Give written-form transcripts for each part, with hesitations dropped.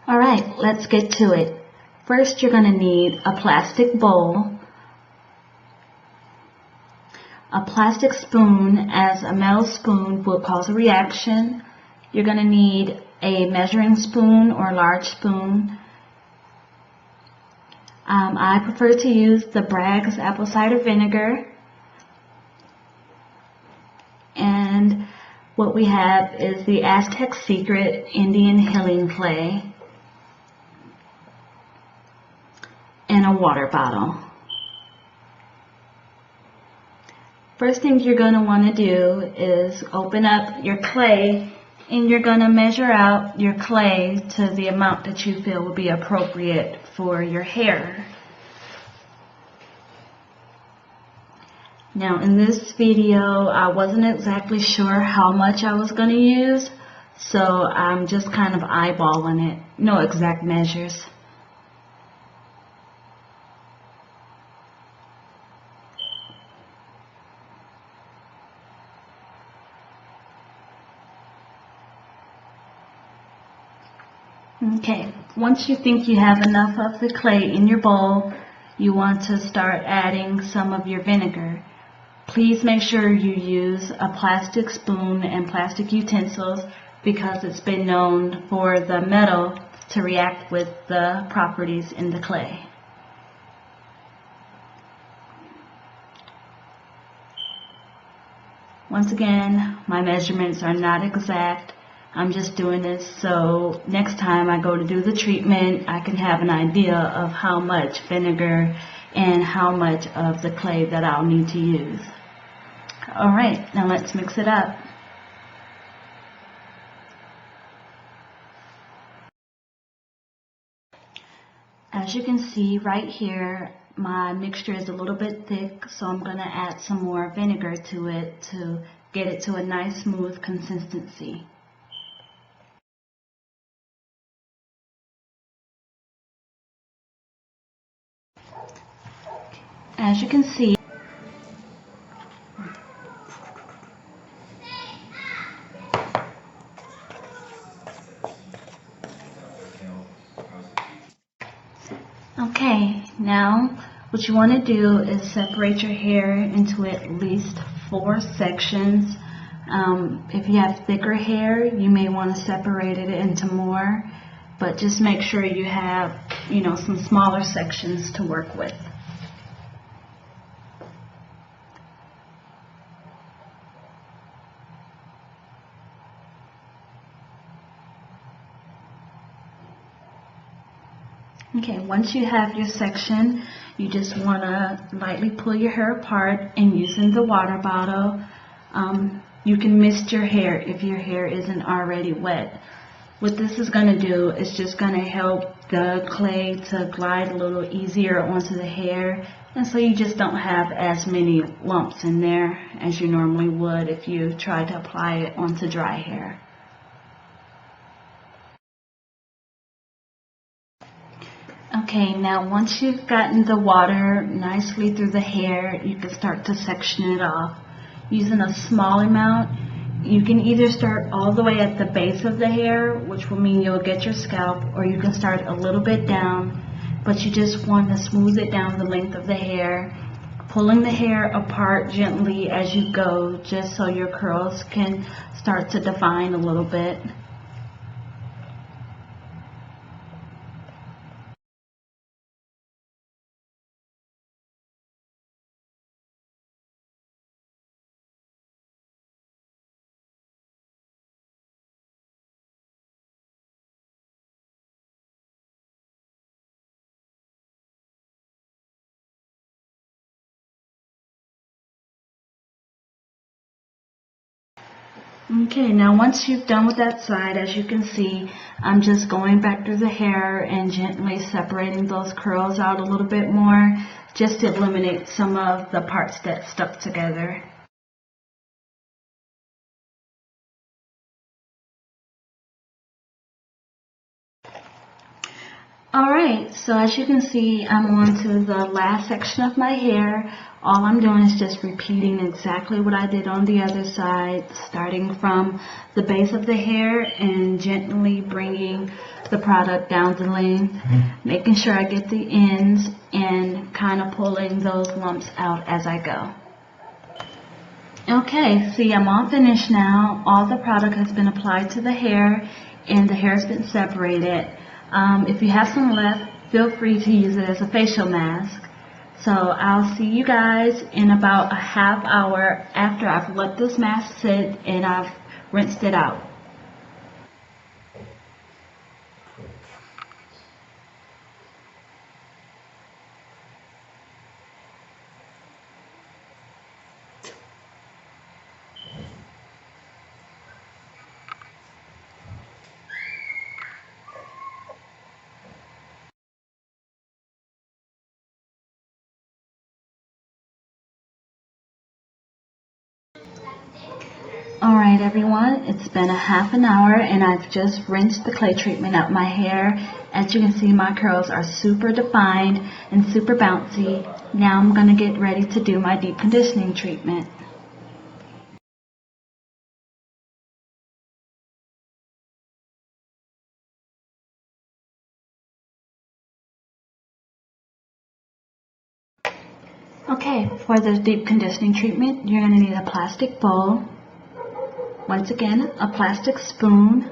Alright, let's get to it. First, you're going to need a plastic bowl, a plastic spoon, as a metal spoon will cause a reaction. You're going to need a measuring spoon or large spoon. I prefer to use the Bragg's apple cider vinegar. And what we have is the Aztec Secret Indian Helene clay and a water bottle. First thing you're going to want to do is open up your clay, and you're going to measure out your clay to the amount that you feel will be appropriate for your hair. Now in this video I wasn't exactly sure how much I was going to use, so I'm just kind of eyeballing it. No exact measures. Okay, once you think you have enough of the clay in your bowl, you want to start adding some of your vinegar. Please make sure you use a plastic spoon and plastic utensils, because it's been known for the metal to react with the properties in the clay. Once again, my measurements are not exact. I'm just doing this so next time I go to do the treatment, I can have an idea of how much vinegar and how much of the clay that I'll need to use. Alright, now let's mix it up. As you can see right here, my mixture is a little bit thick, so I'm going to add some more vinegar to it to get it to a nice smooth consistency. As you can see, okay, now what you want to do is separate your hair into at least 4 sections. If you have thicker hair, you may want to separate it into more, but just make sure you have, some smaller sections to work with. Okay, once you have your section, you just want to lightly pull your hair apart, and using the water bottle, you can mist your hair if your hair isn't already wet. What this is going to do is just going to help the clay to glide a little easier onto the hair, and so you just don't have as many lumps in there as you normally would if you try to apply it onto dry hair. Okay, now once you've gotten the water nicely through the hair, you can start to section it off. Using a small amount, you can either start all the way at the base of the hair, which will mean you'll get your scalp, or you can start a little bit down, but you just want to smooth it down the length of the hair, pulling the hair apart gently as you go, just so your curls can start to define a little bit. Okay, now once you've done with that side, as you can see, I'm just going back through the hair and gently separating those curls out a little bit more, just to eliminate some of the parts that stuck together. Alright, so as you can see, I'm on to the last section of my hair. All I'm doing is just repeating exactly what I did on the other side, starting from the base of the hair and gently bringing the product down the length, making sure I get the ends and kind of pulling those lumps out as I go. Okay, see, I'm all finished now. All the product has been applied to the hair and the hair has been separated. If you have some left, feel free to use it as a facial mask. So I'll see you guys in about a half hour after I've let this mask sit and I've rinsed it out. Alright everyone, it's been a half an hour and I've just rinsed the clay treatment out my hair. As you can see, my curls are super defined and super bouncy. Now I'm going to get ready to do my deep conditioning treatment. Okay, for the deep conditioning treatment, you're going to need a plastic bowl. Once again, a plastic spoon.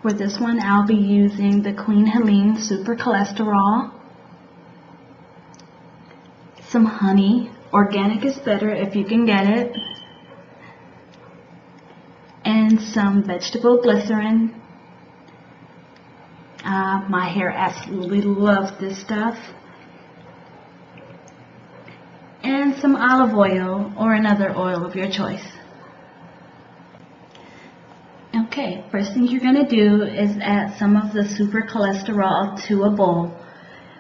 For this one, I'll be using the Clean Helene Super Cholesterol. Some honey. Organic is better if you can get it. And some vegetable glycerin. My hair absolutely loves this stuff. And some olive oil or another oil of your choice. Okay, first thing you're going to do is add some of the super cholesterol to a bowl.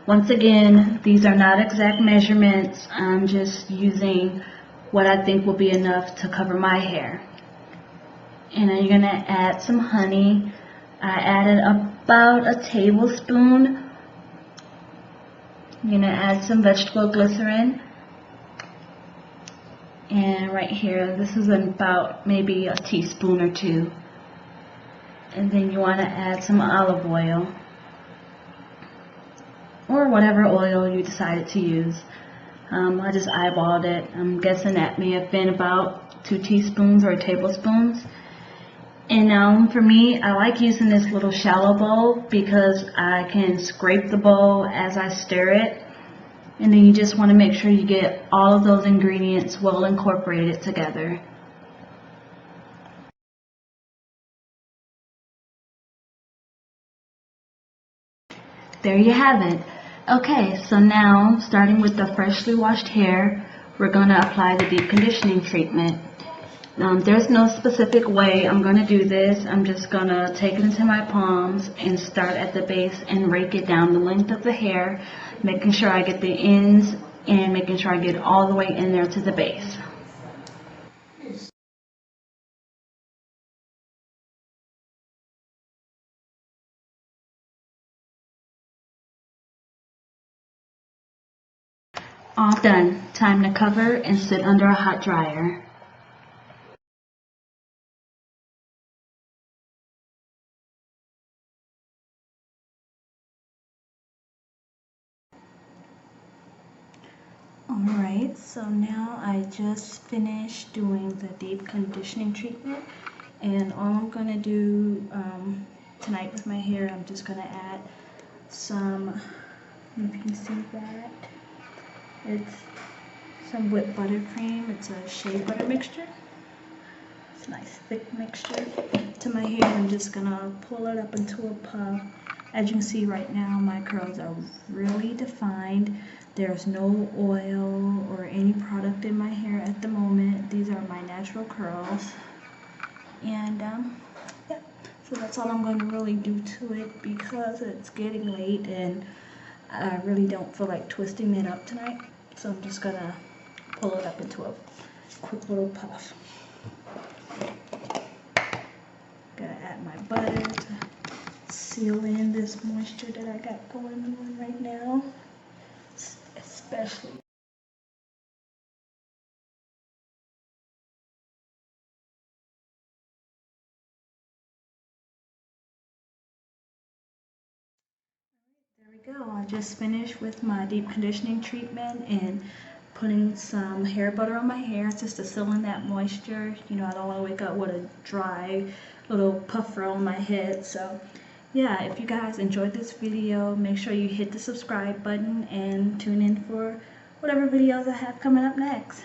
Once again, these are not exact measurements. I'm just using what I think will be enough to cover my hair. And then you're going to add some honey. I added about a tablespoon. I'm going to add some vegetable glycerin. And right here, this is about maybe a teaspoon or two. And then you want to add some olive oil. Or whatever oil you decided to use. I just eyeballed it. I'm guessing that may have been about 2 teaspoons or tablespoons. And for me, I like using this little shallow bowl because I can scrape the bowl as I stir it. And then you just want to make sure you get all of those ingredients well incorporated together. There you have it. Okay, so now starting with the freshly washed hair, we're going to apply the deep conditioning treatment. There's no specific way I'm going to do this. I'm just going to take it into my palms and start at the base and rake it down the length of the hair, making sure I get the ends and making sure I get all the way in there to the base. All done. Time to cover and sit under a hot dryer. Alright, so now I just finished doing the deep conditioning treatment, and all I'm going to do tonight with my hair, I'm just going to add some, you can see that, it's some whipped buttercream. It's a Shea butter mixture. It's a nice thick mixture. To my hair, I'm just going to pull it up into a puff. As you can see right now, my curls are really defined. There's no oil or any product in my hair at the moment. These are my natural curls. And yeah, so that's all I'm going to really do to it because it's getting late and I really don't feel like twisting it up tonight. So I'm just going to pull it up into a quick little puff. Gonna add my butter to seal in this moisture that I got going on right now, especially. There we go. I just finished with my deep conditioning treatment and putting some hair butter on my hair just to seal in that moisture. You know, I don't want to wake up with a dry little puffer on my head. So yeah, if you guys enjoyed this video, make sure you hit the subscribe button and tune in for whatever videos I have coming up next.